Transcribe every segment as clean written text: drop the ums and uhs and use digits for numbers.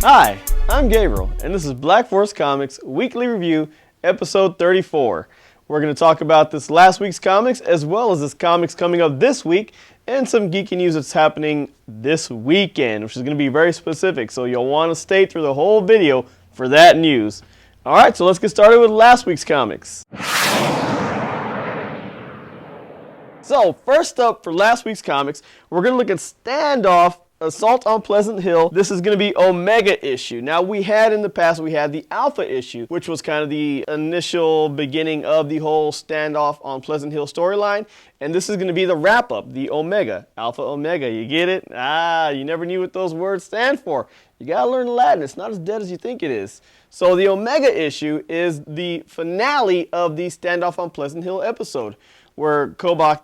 Hi, I'm Gabriel, and this is Black Force Comics Weekly Review, Episode 34. We're going to talk about this last week's comics, as well as this comics coming up this week, and some geeky news that's happening this weekend, which is going to be very specific, so you'll want to stay through the whole video for that news. Alright, so let's get started with last week's comics. So, first up for last week's comics, we're going to look at Standoff, Assault on Pleasant Hill. This is going to be Omega issue. Now, we had in the past, we had the Alpha issue, which was kind of the initial beginning of the whole Standoff on Pleasant Hill storyline. And this is going to be the wrap-up, the Omega. Alpha Omega, you get it? You never knew what those words stand for. You got to learn Latin. It's not as dead as you think it is. So the Omega issue is the finale of the Standoff on Pleasant Hill episode, where Kobach,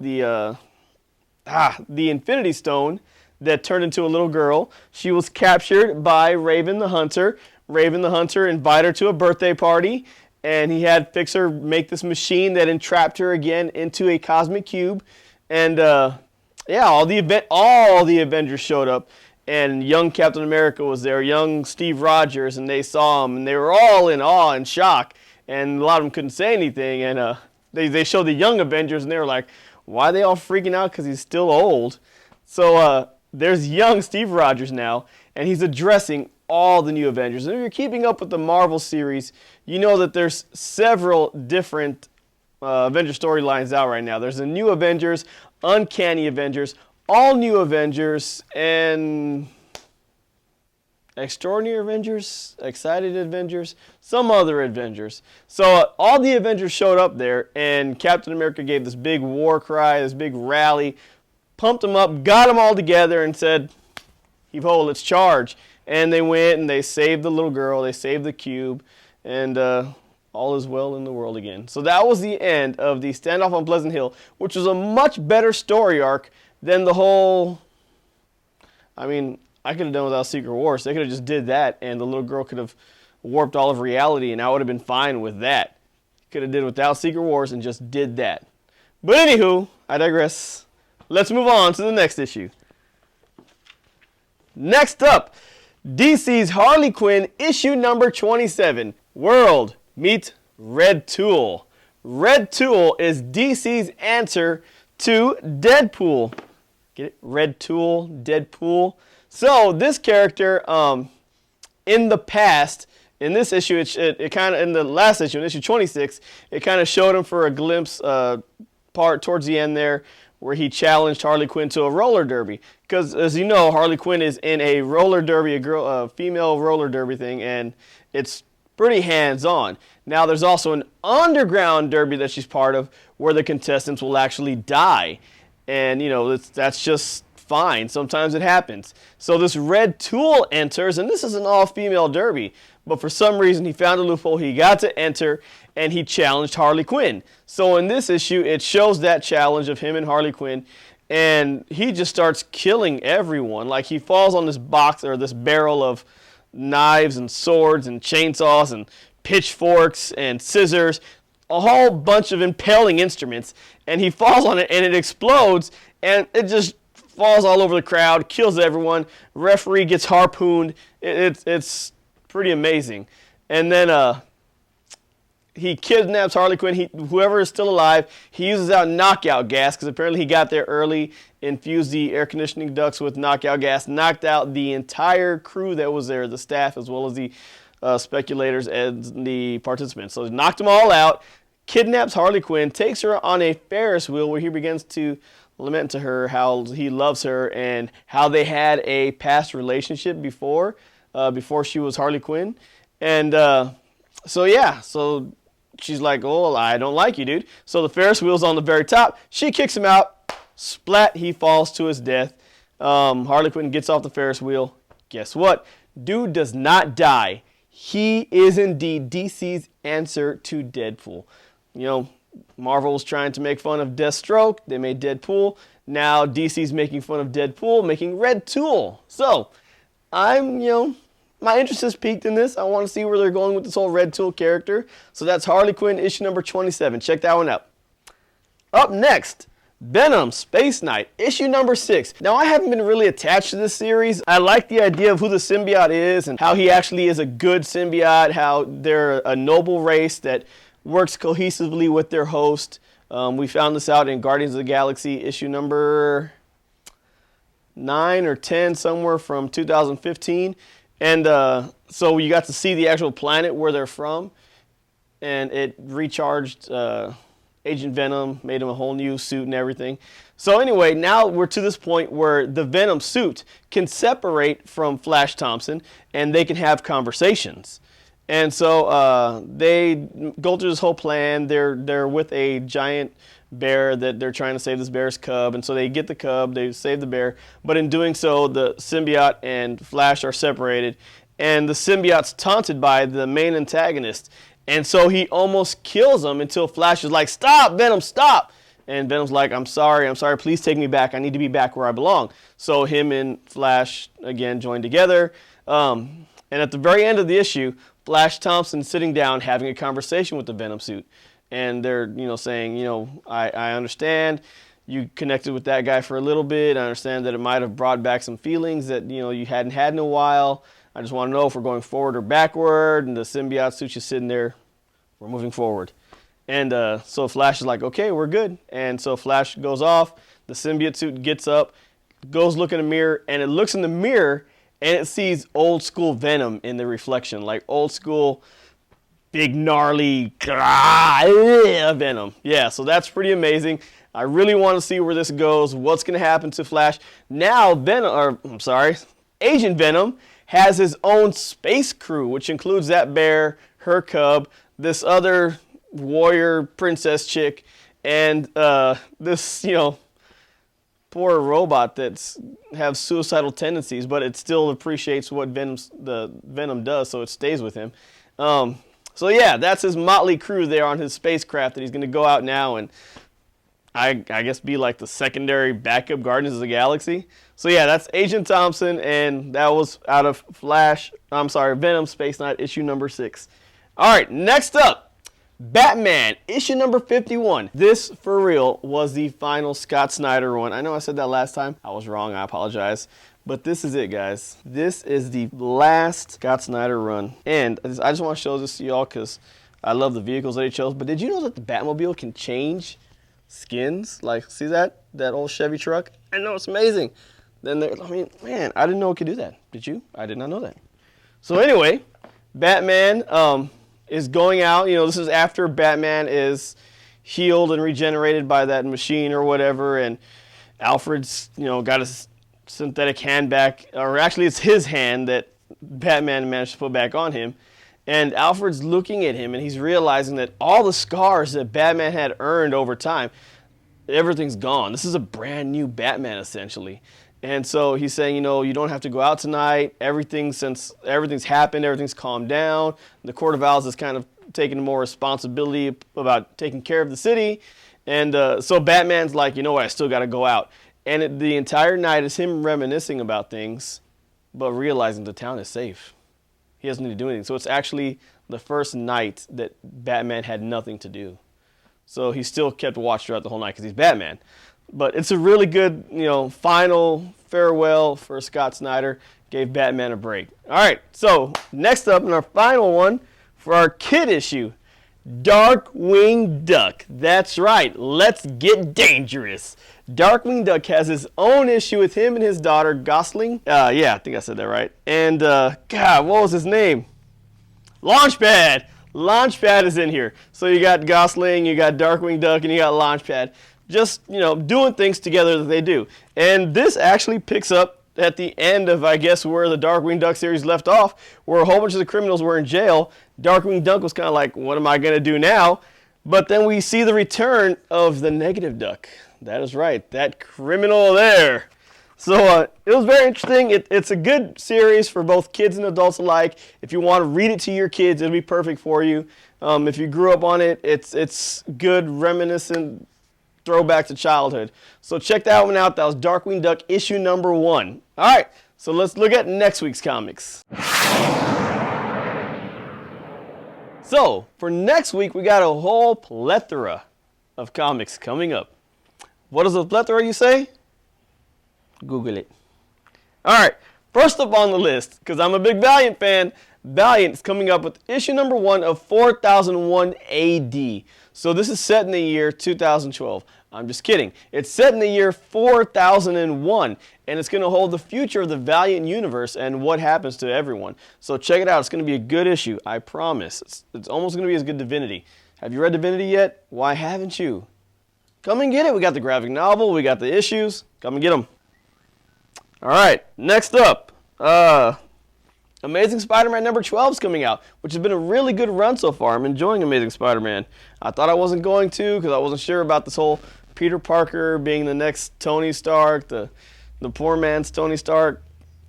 the Infinity Stone, that turned into a little girl. She was captured by Raven the Hunter. Raven the Hunter invited her to a birthday party, and he had Fixer make this machine that entrapped her again into a cosmic cube. And yeah, all the Avengers showed up, and young Captain America was there, young Steve Rogers, and they saw him, and they were all in awe and shock, and a lot of them couldn't say anything. And they showed the young Avengers, and they were like, why are they all freaking out? Because he's still old. So there's young Steve Rogers now, and he's addressing all the new Avengers. And if you're keeping up with the Marvel series, you know that there's several different Avenger storylines out right now. There's the New Avengers, Uncanny Avengers, All New Avengers, and Extraordinary Avengers, Excited Avengers, some other Avengers. So all the Avengers showed up there, and Captain America gave this big war cry, this big rally, pumped them up, got them all together, and said, heave ho, let's charge. And they went and they saved the little girl, they saved the cube, and all is well in the world again. So that was the end of the Standoff on Pleasant Hill, which was a much better story arc than the whole, I mean, I could have done without Secret Wars. They could have just did that, and the little girl could have warped all of reality, and I would have been fine with that. Could have did without Secret Wars and just did that. But anywho, I digress. Let's move on to the next issue. Next up, DC's Harley Quinn issue number 27. World meets Red Tool. Red Tool is DC's answer to Deadpool. Get it? Red Tool, Deadpool. So this character, in the past, in this issue, it kind of, in the last issue, in issue 26, it kind of showed him for a glimpse part towards the end there, where he challenged Harley Quinn to a roller derby. Because, as you know, Harley Quinn is in a roller derby, a female roller derby thing, and it's pretty hands-on. Now, there's also an underground derby that she's part of, where the contestants will actually die. And, you know, that's just fine. Sometimes it happens. So this Red Tool enters, and this is an all-female derby. But for some reason, he found a loophole. He got to enter, and he challenged Harley Quinn. So in this issue, it shows that challenge of him and Harley Quinn, and he just starts killing everyone. Like, he falls on this box, or this barrel of knives and swords and chainsaws and pitchforks and scissors, a whole bunch of impaling instruments, and he falls on it, and it explodes, and it just falls all over the crowd, kills everyone. Referee gets harpooned. It's pretty amazing. And then he kidnaps Harley Quinn. Whoever is still alive, he uses out knockout gas, because apparently he got there early, infused the air conditioning ducts with knockout gas, knocked out the entire crew that was there, the staff as well as the speculators and the participants. So he knocked them all out, kidnaps Harley Quinn, takes her on a Ferris wheel, where he begins to lament to her how he loves her and how they had a past relationship before she was Harley Quinn. And so yeah, so she's like, oh, I don't like you, dude. So the Ferris wheel's on the very top. She kicks him out. Splat, he falls to his death. Harley Quinn gets off the Ferris wheel. Guess what? Dude does not die. He is indeed DC's answer to Deadpool. You know, Marvel was trying to make fun of Deathstroke. They made Deadpool. Now DC's making fun of Deadpool, making Red Tool. So my interest is peaked in this. I want to see where they're going with this whole Red Tool character. So that's Harley Quinn issue number 27. Check that one out. Up next, Venom Space Knight, issue number 6. Now, I haven't been really attached to this series. I like the idea of who the symbiote is and how he actually is a good symbiote, how they're a noble race that works cohesively with their host. We found this out in Guardians of the Galaxy issue number 9 or 10, somewhere from 2015. And so you got to see the actual planet where they're from. And it recharged Agent Venom, made him a whole new suit and everything. So anyway, now we're to this point where the Venom suit can separate from Flash Thompson and they can have conversations. And so they go through this whole plan. They're with a giant bear that they're trying to save this bear's cub. And so they get the cub, they save the bear. But in doing so, the symbiote and Flash are separated. And the symbiote's taunted by the main antagonist. And so he almost kills him until Flash is like, "Stop, Venom, stop!" And Venom's like, I'm sorry, please take me back. I need to be back where I belong." So him and Flash, again, join together. And at the very end of the issue, Flash Thompson's sitting down having a conversation with the Venom suit. And they're, saying, I understand you connected with that guy for a little bit. I understand that it might have brought back some feelings that, you hadn't had in a while. I just want to know if we're going forward or backward. And the symbiote suit's just sitting there. We're moving forward. And so Flash is like, okay, we're good. And so Flash goes off. The symbiote suit gets up, goes look in the mirror, and it looks in the mirror, and it sees old school Venom in the reflection. Like old school, big, gnarly Venom. Yeah, so that's pretty amazing. I really want to see where this goes, what's going to happen to Flash. Now, Agent Venom has his own space crew, which includes that bear, her cub, this other warrior princess chick, and this, poor robot that's have suicidal tendencies, but it still appreciates what Venom does, so it stays with him. So yeah, that's his motley crew there on his spacecraft that he's going to go out now and I guess be like the secondary backup Guardians of the Galaxy. So yeah, that's Agent Thompson, and that was out of Venom Space Knight issue number 6. All right, next up, Batman issue number 51. This, for real, was the final Scott Snyder run. I know I said that last time. I was wrong. I apologize. But this is it, guys. This is the last Scott Snyder run. And I just want to show this to y'all because I love the vehicles that he chose. But did you know that the Batmobile can change skins? Like, see that old Chevy truck? I know, it's amazing. I didn't know it could do that. Did you? I did not know that. So anyway, Batman is going out. This is after Batman is healed and regenerated by that machine or whatever, and Alfred's got his synthetic hand back, or actually it's his hand that Batman managed to put back on him. And Alfred's looking at him, and he's realizing that all the scars that Batman had earned over time, everything's gone. This is a brand new Batman, essentially. And so he's saying, you don't have to go out tonight. Everything's happened, everything's calmed down. The Court of Owls has kind of taken more responsibility about taking care of the city. And so Batman's like, you know what, I still got to go out. And the entire night is him reminiscing about things, but realizing the town is safe. He doesn't need to do anything. So it's actually the first night that Batman had nothing to do. So he still kept watch throughout the whole night because he's Batman. But it's a really good, final farewell for Scott Snyder. Gave Batman a break. All right, so next up in our final one for our kid issue, Darkwing Duck. That's right, let's get dangerous. Darkwing Duck has his own issue with him and his daughter, Gosling. Yeah, I think I said that right. And, God, what was his name? Launchpad. Launchpad is in here. So you got Gosling, you got Darkwing Duck, and you got Launchpad. Just, doing things together that they do. And this actually picks up at the end of, I guess, where the Darkwing Duck series left off, where a whole bunch of the criminals were in jail. Darkwing Duck was kind of like, what am I going to do now? But then we see the return of the Negative Duck. That is right, that criminal there. So it was very interesting. It's a good series for both kids and adults alike. If you want to read it to your kids, it'll be perfect for you. If you grew up on it, it's good, reminiscent throwback to childhood. So check that one out. That was Darkwing Duck issue number 1. All right, so let's look at next week's comics. So for next week, we got a whole plethora of comics coming up. What is a plethora, you say? Google it. All right, first up on the list, because I'm a big Valiant fan, Valiant is coming up with issue number 1 of 4001 AD. So this is set in the year 2012. I'm just kidding. It's set in the year 4001, and it's going to hold the future of the Valiant universe and what happens to everyone. So check it out. It's going to be a good issue, I promise. It's almost going to be as good as Divinity. Have you read Divinity yet? Why haven't you? Come and get it. We got the graphic novel. We got the issues. Come and get them. All right, next up. Amazing Spider-Man number 12 is coming out, which has been a really good run so far. I'm enjoying Amazing Spider-Man. I thought I wasn't going to because I wasn't sure about this whole Peter Parker being the next Tony Stark, the poor man's Tony Stark.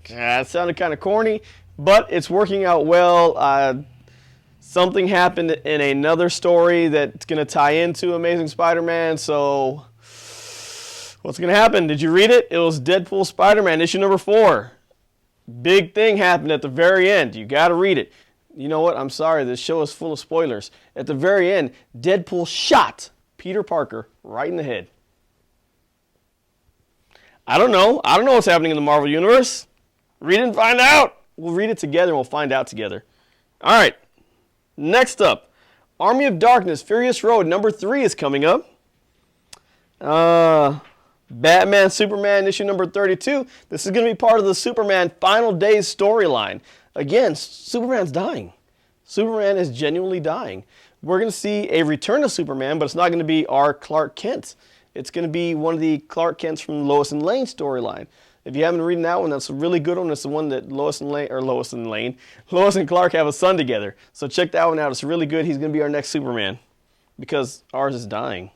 It sounded kind of corny, but it's working out well. Something happened in another story that's going to tie into Amazing Spider-Man, so what's going to happen? Did you read it? It was Deadpool Spider-Man issue number 4. Big thing happened at the very end. You got to read it. You know what? I'm sorry. This show is full of spoilers. At the very end, Deadpool shot Peter Parker right in the head. I don't know. I don't know what's happening in the Marvel Universe. Read it and find out. We'll read it together and we'll find out together. All right. Next up, Army of Darkness, Furious Road, number 3 is coming up. Batman, Superman, issue number 32. This is going to be part of the Superman Final Days storyline. Again, Superman's dying. Superman is genuinely dying. We're going to see a return of Superman, but it's not going to be our Clark Kent. It's going to be one of the Clark Kents from Lois and Lane storyline. If you haven't read that one, that's a really good one. It's the one that Lois and Clark have a son together. So check that one out. It's really good. He's going to be our next Superman because ours is dying.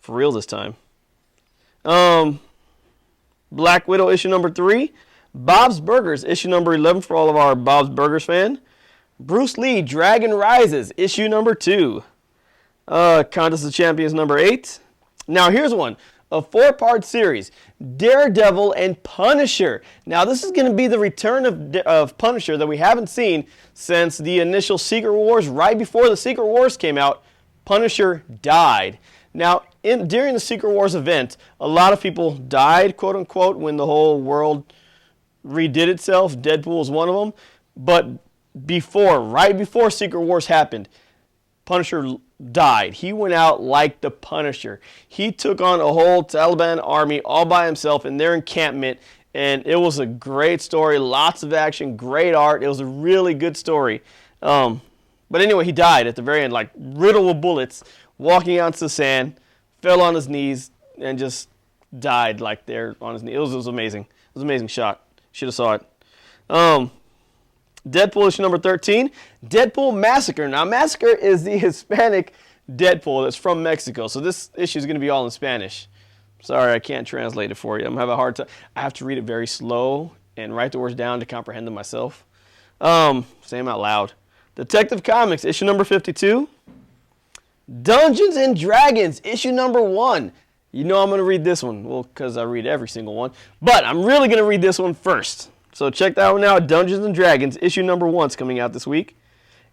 For real this time. Black Widow issue number 3. Bob's Burgers issue number 11 for all of our Bob's Burgers fan. Bruce Lee Dragon Rises issue number 2. Contest of Champions number 8. Now here's one. A 4-part series, Daredevil and Punisher. Now this is going to be the return of Punisher that we haven't seen since the initial Secret Wars. Right before the Secret Wars came out, Punisher died. Now during the Secret Wars event, a lot of people died, quote unquote, when the whole world redid itself. Deadpool was one of them. But right before Secret Wars happened, Punisher died. He went out like the Punisher. He took on a whole Taliban army all by himself in their encampment, and it was a great story. Lots of action, great art. It was a really good story. But anyway, he died at the very end, like riddled with bullets, walking out into the sand, fell on his knees, and just died like there on his knees. It was amazing. It was an amazing shot. Should have saw it. Deadpool issue number 13, Deadpool Massacre. Now, Massacre is the Hispanic Deadpool that's from Mexico, so this issue is going to be all in Spanish. Sorry, I can't translate it for you. I'm going to have a hard time. I have to read it very slow and write the words down to comprehend them myself. Say them out loud. Detective Comics, issue number 52. Dungeons and Dragons, issue number 1. You know I'm going to read this one. Well, because I read every single one. But I'm really going to read this one first. So check that one out. Dungeons and Dragons, issue number 1 is coming out this week.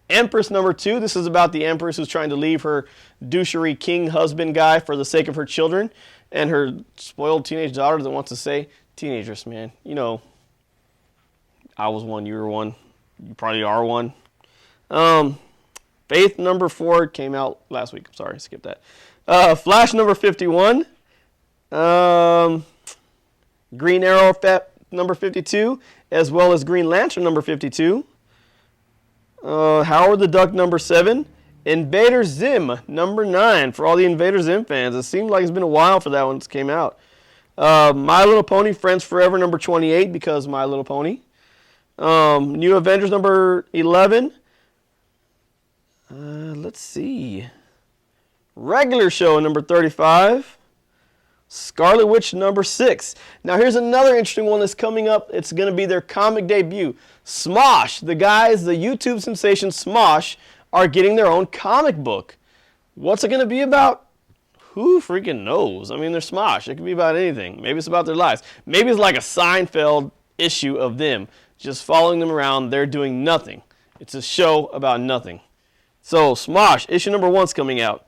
Empress number 2. This is about the Empress who's trying to leave her douchery king husband guy for the sake of her children and her spoiled teenage daughter that wants to say, teenagers, man. You know, I was one, you were one. You probably are one. Faith number 4 came out last week. I'm sorry, skip that. Flash number 51. Green Arrow number 52, as well as Green Lantern number 52. Howard the Duck number 7. Invader Zim number 9 for all the Invader Zim fans. It seemed like it's been a while for that one that came out. My Little Pony Friends Forever number 28 because My Little Pony. New Avengers number 11. Let's see. Regular Show number 35. Scarlet Witch number 6. Now here's another interesting one that's coming up. It's going to be their comic debut. Smosh, the guys, the YouTube sensation Smosh, are getting their own comic book. What's it going to be about? Who freaking knows? I mean, they're Smosh. It could be about anything. Maybe it's about their lives. Maybe it's like a Seinfeld issue of them, just following them around. They're doing nothing. It's a show about nothing. So Smosh, issue number 1's coming out.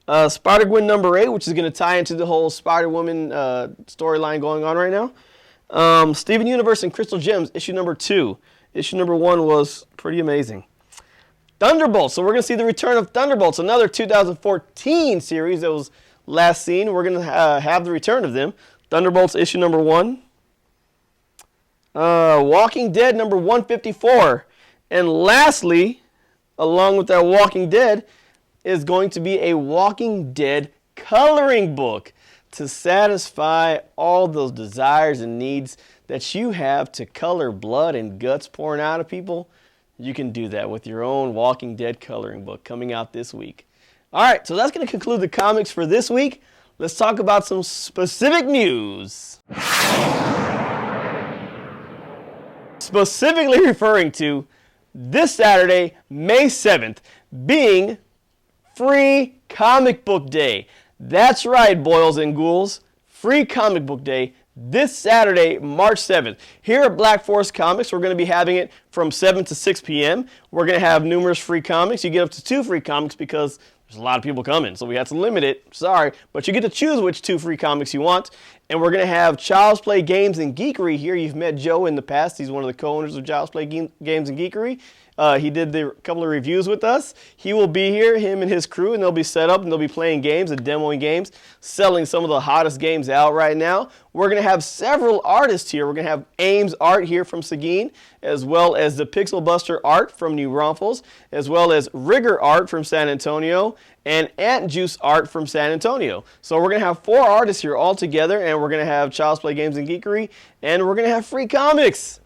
Spider-Gwen number 8, which is going to tie into the whole Spider-Woman storyline going on right now. Steven Universe and Crystal Gems, issue number 2. Issue number 1 was pretty amazing. Thunderbolts. So we're going to see the return of Thunderbolts, another 2014 series that was last seen. We're going to have the return of them. Thunderbolts issue number 1. Walking Dead number 154. And lastly, along with that Walking Dead, is going to be a Walking Dead coloring book to satisfy all those desires and needs that you have to color blood and guts pouring out of people. You can do that with your own Walking Dead coloring book coming out this week. All right, so that's going to conclude the comics for this week. Let's talk about some specific news. Specifically referring to this Saturday, May 7th, being Free Comic Book Day. That's right, boils and ghouls. Free Comic Book Day this Saturday, March 7th. Here at Black Forest Comics, we're going to be having it from 7 to 6 p.m. We're going to have numerous free comics. You get up to 2 free comics because there's a lot of people coming, so we had to limit it. Sorry, but you get to choose which 2 free comics you want. And we're going to have Child's Play Games and Geekery here. You've met Joe in the past. He's one of the co-owners of Child's Play Games and Geekery. He did a couple of reviews with us. He will be here, him and his crew, and they'll be set up and they'll be playing games and demoing games, selling some of the hottest games out right now. We're going to have several artists here. We're going to have Ames Art here from Seguin, as well as the Pixel Buster Art from New Braunfels, as well as Rigger Art from San Antonio, and Ant Juice Art from San Antonio. So we're going to have 4 artists here all together, and we're going to have Child's Play Games and Geekery, and we're going to have free comics.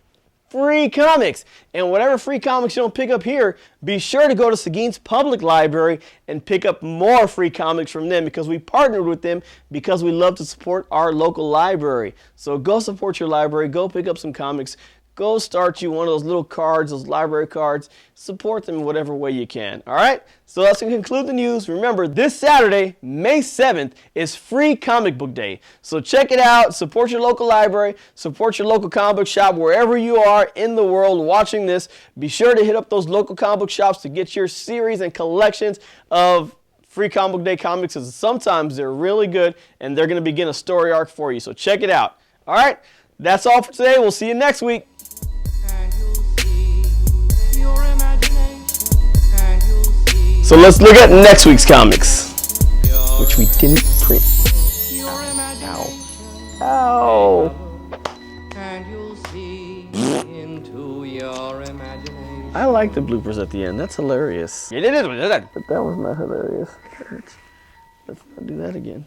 Free comics. And whatever free comics you don't pick up here, be sure to go to Seguin's public library and pick up more free comics from them, because we partnered with them because we love to support our local library. So go support your library, go pick up some comics, go start you one of those little cards, those library cards. Support them in whatever way you can. All right? So that's going to conclude the news. Remember, this Saturday, May 7th, is Free Comic Book Day. So check it out. Support your local library. Support your local comic book shop wherever you are in the world watching this. Be sure to hit up those local comic book shops to get your series and collections of Free Comic Book Day comics, because sometimes they're really good and they're going to begin a story arc for you. So check it out. All right? That's all for today. We'll see you next week. So let's look at next week's comics, which we didn't print. Ow. Ow. I like the bloopers at the end. That's hilarious. But that was not hilarious. Let's not do that again.